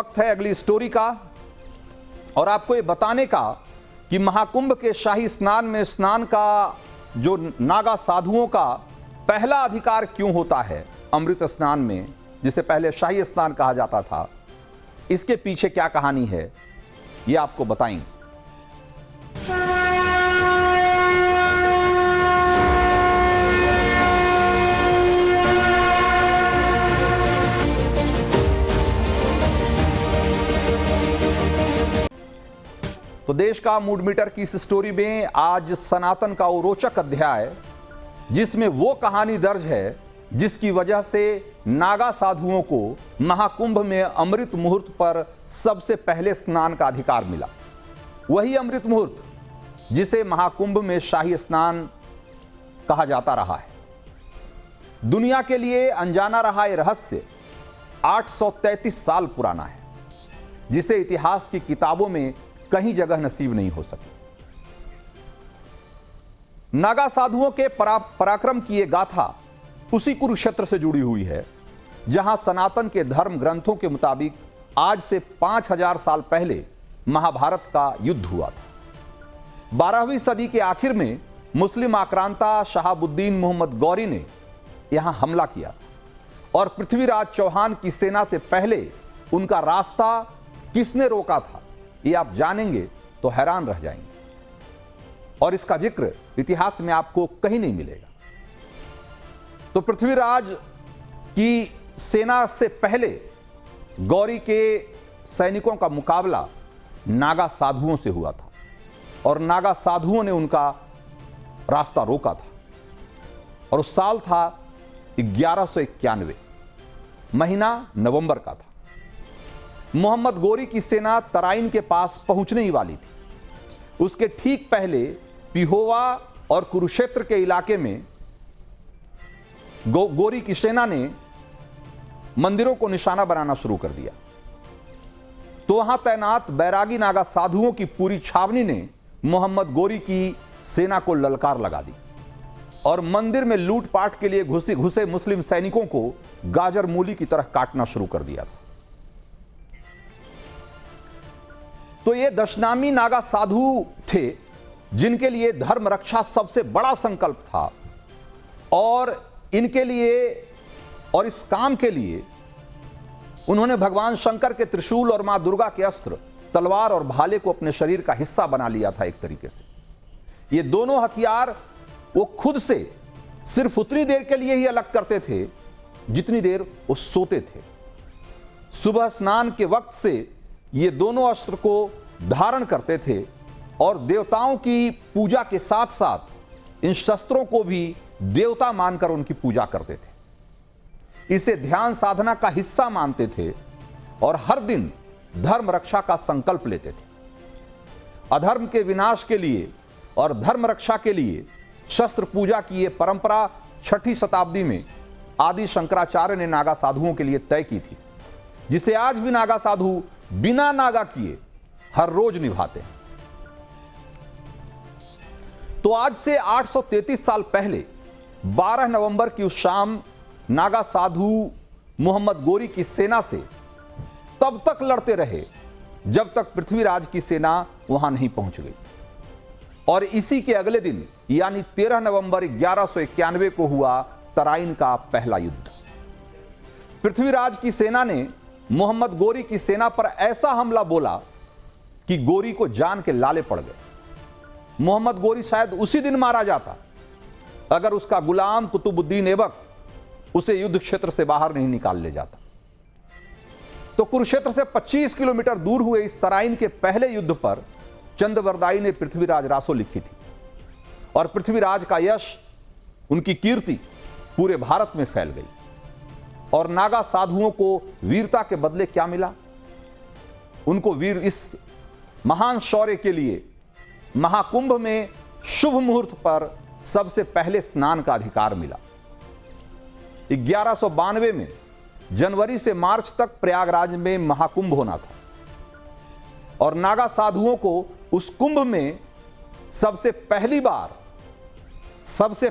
वक्त है अगली स्टोरी का और आपको ये बताने का कि महाकुंभ के शाही स्नान में स्नान का जो नागा साधुओं का पहला अधिकार क्यों होता है अमृत स्नान में, जिसे पहले शाही स्नान कहा जाता था, इसके पीछे क्या कहानी है ये आपको बताएंगे। तो देश का मूड मीटर की इस स्टोरी में आज सनातन का वो रोचक अध्याय, जिसमें वो कहानी दर्ज है जिसकी वजह से नागा साधुओं को महाकुंभ में अमृत मुहूर्त पर सबसे पहले स्नान का अधिकार मिला। वही अमृत मुहूर्त जिसे महाकुंभ में शाही स्नान कहा जाता रहा है। दुनिया के लिए अनजाना रहा यह रहस्य 833 साल पुराना है, जिसे इतिहास की किताबों में कहीं जगह नसीब नहीं हो सकी। नागा साधुओं के पराक्रम की यह गाथा उसी कुरुक्षेत्र से जुड़ी हुई है, जहां सनातन के धर्म ग्रंथों के मुताबिक आज से 5000 साल पहले महाभारत का युद्ध हुआ था। 12वीं सदी के आखिर में मुस्लिम आक्रांता शहाबुद्दीन मोहम्मद गौरी ने यहां हमला किया और पृथ्वीराज चौहान की सेना से पहले उनका रास्ता किसने रोका था, ये आप जानेंगे तो हैरान रह जाएंगे। और इसका जिक्र इतिहास में आपको कहीं नहीं मिलेगा। तो पृथ्वीराज की सेना से पहले गौरी के सैनिकों का मुकाबला नागा साधुओं से हुआ था और नागा साधुओं ने उनका रास्ता रोका था। और उस साल था 1191, महीना नवंबर का था। मोहम्मद गोरी की सेना तराइन के पास पहुंचने ही वाली थी। उसके ठीक पहले पिहोवा और कुरुक्षेत्र के इलाके में गोरी की सेना ने मंदिरों को निशाना बनाना शुरू कर दिया। तो वहां तैनात बैरागी नागा साधुओं की पूरी छावनी ने मोहम्मद गोरी की सेना को ललकार लगा दी और मंदिर में लूटपाट के लिए घुसे मुस्लिम सैनिकों को गाजर मूली की तरह काटना शुरू कर दिया था। तो ये दशनामी नागा साधु थे जिनके लिए धर्म रक्षा सबसे बड़ा संकल्प था और इनके लिए और इस काम के लिए उन्होंने भगवान शंकर के त्रिशूल और मां दुर्गा के अस्त्र तलवार और भाले को अपने शरीर का हिस्सा बना लिया था। एक तरीके से ये दोनों हथियार वो खुद से सिर्फ उतनी देर के लिए ही अलग करते थे जितनी देर वो सोते थे। सुबह स्नान के वक्त से ये दोनों अस्त्र को धारण करते थे और देवताओं की पूजा के साथ साथ इन शस्त्रों को भी देवता मानकर उनकी पूजा करते थे। इसे ध्यान साधना का हिस्सा मानते थे और हर दिन धर्म रक्षा का संकल्प लेते थे। अधर्म के विनाश के लिए और धर्म रक्षा के लिए शस्त्र पूजा की यह परंपरा 6ठी शताब्दी में आदि शंकराचार्य ने नागा साधुओं के लिए तय की थी, जिसे आज भी नागा साधु बिना नागा किए हर रोज निभाते हैं। तो आज से 833 साल पहले 12 नवंबर की उस शाम नागा साधु मोहम्मद गोरी की सेना से तब तक लड़ते रहे जब तक पृथ्वीराज की सेना वहां नहीं पहुंच गई। और इसी के अगले दिन यानी 13 नवंबर 1191 को हुआ तराइन का पहला युद्ध। पृथ्वीराज की सेना ने मोहम्मद गोरी की सेना पर ऐसा हमला बोला कि गोरी को जान के लाले पड़ गए। मोहम्मद गोरी शायद उसी दिन मारा जाता अगर उसका गुलाम कुतुबुद्दीन ऐबक उसे युद्ध क्षेत्र से बाहर नहीं निकाल ले जाता। तो कुरुक्षेत्र से 25 किलोमीटर दूर हुए इस तराइन के पहले युद्ध पर चंद्रवरदाई ने पृथ्वीराज रासो लिखी थी और पृथ्वीराज का यश, उनकी कीर्ति पूरे भारत में फैल गई। और नागा साधुओं को वीरता के बदले क्या मिला? उनको वीर इस महान शौर्य के लिए महाकुंभ में शुभ मुहूर्त पर सबसे पहले स्नान का अधिकार मिला। 1192 में जनवरी से मार्च तक प्रयागराज में महाकुंभ होना था और नागा साधुओं को उस कुंभ में सबसे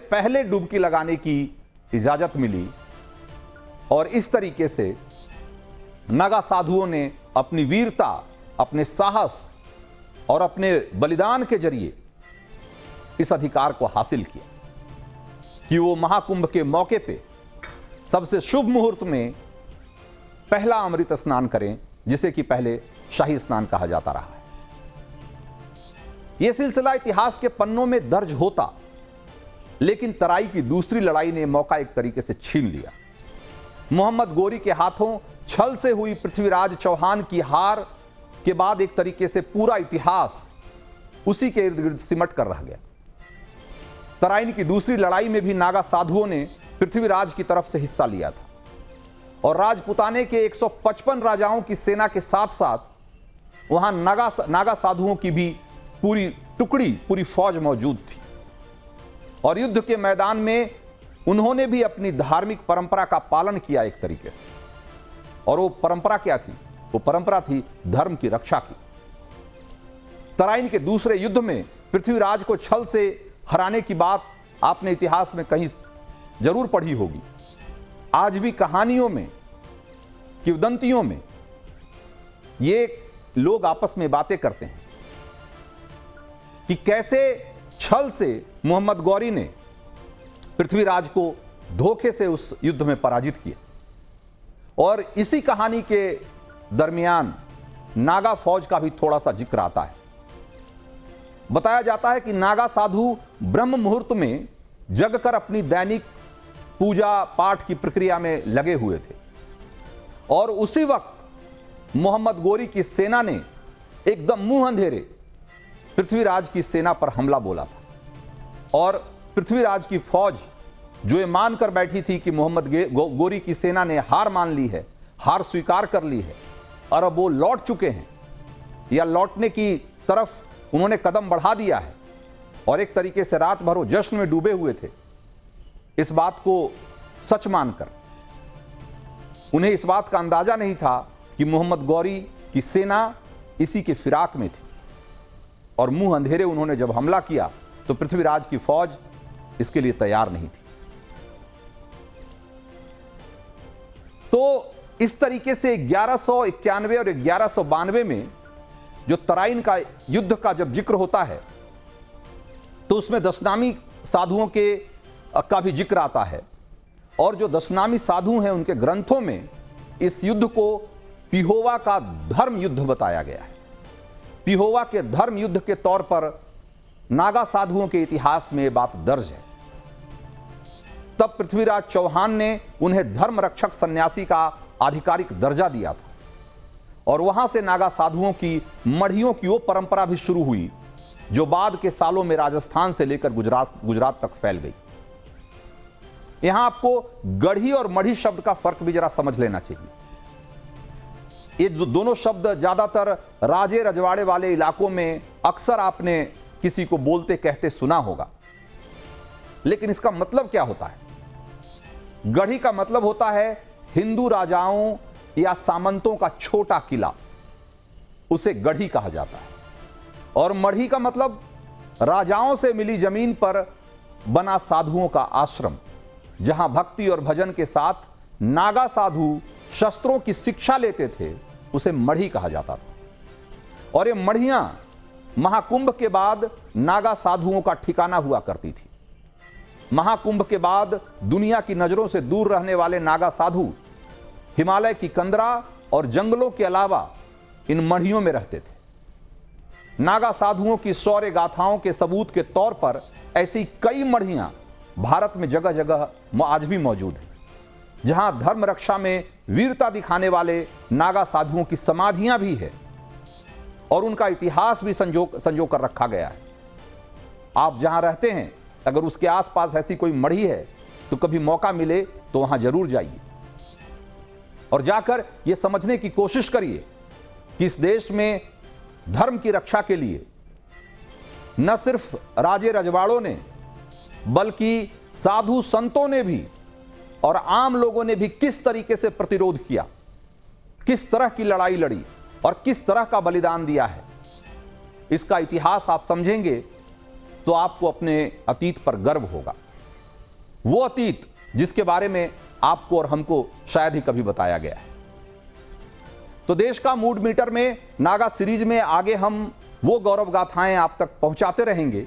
पहले डुबकी लगाने की इजाजत मिली। और इस तरीके से नागा साधुओं ने अपनी वीरता, अपने साहस और अपने बलिदान के जरिए इस अधिकार को हासिल किया कि वो महाकुंभ के मौके पे सबसे शुभ मुहूर्त में पहला अमृत स्नान करें, जिसे कि पहले शाही स्नान कहा जाता रहा है। यह सिलसिला इतिहास के पन्नों में दर्ज होता, लेकिन तराई की दूसरी लड़ाई ने मौका एक तरीके से छीन लिया। मोहम्मद गोरी के हाथों छल से हुई पृथ्वीराज चौहान की हार के बाद एक तरीके से पूरा इतिहास उसी के इर्द गिर्द सिमट कर रह गया। तराइन की दूसरी लड़ाई में भी नागा साधुओं ने पृथ्वीराज की तरफ से हिस्सा लिया था और राजपुताने के 155 राजाओं की सेना के साथ साथ वहां नागा साधुओं की भी पूरी टुकड़ी, पूरी फौज मौजूद थी। और युद्ध के मैदान में उन्होंने भी अपनी धार्मिक परंपरा का पालन किया एक तरीके से। और वो परंपरा क्या थी? वो परंपरा थी धर्म की रक्षा की। तराइन के दूसरे युद्ध में पृथ्वीराज को छल से हराने की बात आपने इतिहास में कहीं जरूर पढ़ी होगी। आज भी कहानियों में, किंवदंतियों में ये लोग आपस में बातें करते हैं कि कैसे छल से मोहम्मद गौरी ने पृथ्वीराज को धोखे से उस युद्ध में पराजित किया। और इसी कहानी के दरमियान नागा फौज का भी थोड़ा सा जिक्र आता है। बताया जाता है कि नागा साधु ब्रह्म मुहूर्त में जगकर अपनी दैनिक पूजा पाठ की प्रक्रिया में लगे हुए थे और उसी वक्त मोहम्मद गोरी की सेना ने एकदम मुंह अंधेरे पृथ्वीराज की सेना पर हमला बोला था। और पृथ्वीराज की फौज जो ये मानकर बैठी थी कि मोहम्मद गोरी की सेना ने हार मान ली है, हार स्वीकार कर ली है और अब वो लौट चुके हैं या लौटने की तरफ उन्होंने कदम बढ़ा दिया है और एक तरीके से रात भर वो जश्न में डूबे हुए थे, इस बात को सच मानकर उन्हें इस बात का अंदाजा नहीं था कि मोहम्मद गौरी की सेना इसी के फिराक में थी। और मुंह अंधेरे उन्होंने जब हमला किया तो पृथ्वीराज की फौज इसके लिए तैयार नहीं थी। तो इस तरीके से 1191 और 1192 में जो तराइन का युद्ध का जब जिक्र होता है तो उसमें दशनामी साधुओं का भी जिक्र आता है। और जो दशनामी साधु हैं उनके ग्रंथों में इस युद्ध को पिहोवा का धर्म युद्ध बताया गया है। पिहोवा के धर्म युद्ध के तौर पर नागा साधुओं के इतिहास में यह बात दर्ज है। तब पृथ्वीराज चौहान ने उन्हें धर्म रक्षक सन्यासी का आधिकारिक दर्जा दिया था और वहां से नागा साधुओं की मढ़ियों की वो परंपरा भी शुरू हुई जो बाद के सालों में राजस्थान से लेकर गुजरात तक फैल गई। यहां आपको गढ़ी और मढ़ी शब्द का फर्क भी जरा समझ लेना चाहिए। ये दोनों शब्द ज्यादातर राजे रजवाड़े वाले इलाकों में अक्सर आपने किसी को बोलते कहते सुना होगा, लेकिन इसका मतलब क्या होता है? गढ़ी का मतलब होता है हिंदू राजाओं या सामंतों का छोटा किला, उसे गढ़ी कहा जाता है। और मढ़ी का मतलब राजाओं से मिली जमीन पर बना साधुओं का आश्रम, जहां भक्ति और भजन के साथ नागा साधु शस्त्रों की शिक्षा लेते थे, उसे मढ़ी कहा जाता था। और ये मढ़ियां महाकुंभ के बाद नागा साधुओं का ठिकाना हुआ करती थी। महाकुंभ के बाद दुनिया की नजरों से दूर रहने वाले नागा साधु हिमालय की कंदरा और जंगलों के अलावा इन मढ़ियों में रहते थे। नागा साधुओं की शौर्य गाथाओं के सबूत के तौर पर ऐसी कई मढ़ियां भारत में जगह जगह आज भी मौजूद हैं, जहां धर्म रक्षा में वीरता दिखाने वाले नागा साधुओं की समाधियां भी है और उनका इतिहास भी संजो कर रखा गया है। आप जहां रहते हैं अगर उसके आसपास ऐसी कोई मढ़ी है तो कभी मौका मिले तो वहां जरूर जाइए और जाकर यह समझने की कोशिश करिए कि इस देश में धर्म की रक्षा के लिए न सिर्फ राजे रजवाड़ों ने बल्कि साधु संतों ने भी और आम लोगों ने भी किस तरीके से प्रतिरोध किया, किस तरह की लड़ाई लड़ी और किस तरह का बलिदान दिया है। इसका इतिहास आप समझेंगे तो आपको अपने अतीत पर गर्व होगा, वो अतीत जिसके बारे में आपको और हमको शायद ही कभी बताया गया है। तो देश का मूड मीटर में नागा सीरीज में आगे हम वो गौरव गाथाएं आप तक पहुंचाते रहेंगे